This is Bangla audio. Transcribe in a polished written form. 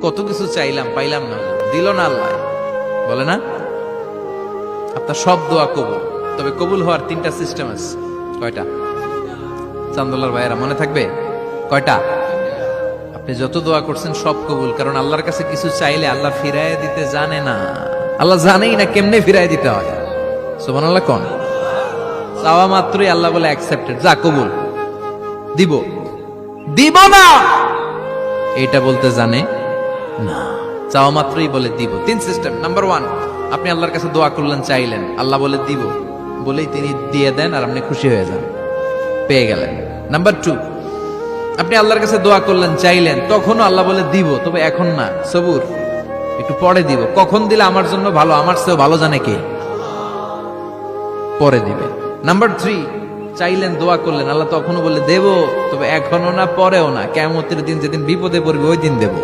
কত কিছু চাইলাম, পাইলাম না, দিল না আল্লাহ, বলে না? আপনার সব দোয়া কবুল, তবে কবুল হওয়ার 3টা সিস্টেম আছে। কয়টা? চান্দুল্লাহর ভাইয়েরা মনে থাকবে? কয়টা? আপনি যত দোয়া করছেন সব কবুল, কারণ আল্লাহর কাছে কিছু চাইলে আল্লাহ ফিরাইয়া দিতে জানে না। আল্লাহ জানেই না কেমনে ফিরাই দিতে হয়। সুবহানাল্লাহ কোন? চাওয়া মাত্রই আল্লাহ বলে অ্যাকসেপ্টেড, যা কবুল, দিব দিব না এটা বলতে জানে না, চাওয়া মাত্রই বলে দিব। 3 সিস্টেম। নাম্বার 1, আপনি আল্লাহর কাছে দোয়া করলেন, চাইলেন, আল্লাহ বলে দিব, বলেই তিনি দিয়ে দেন আর আপনি খুশি হয়ে যান, পেয়ে গেলেন। নাম্বার 2, আপনি আল্লাহর কাছে দোয়া করলেন, চাইলেন, তখনও আল্লাহ বলে দিব, তবে এখন না, সবুর, একটু পরে দিব। কখন দিলে আমার জন্য ভালো, আমার চেয়েও ভালো জানে কে, পরে দিবে। নাম্বার 3, চাইলেন, দোয়া করলেন, আল্লাহ তখনও বলে দেব, তবে এখনো না, পরেও না, কিয়ামতের দিন যেদিন বিপদে পড়বে ওই দিন দেব।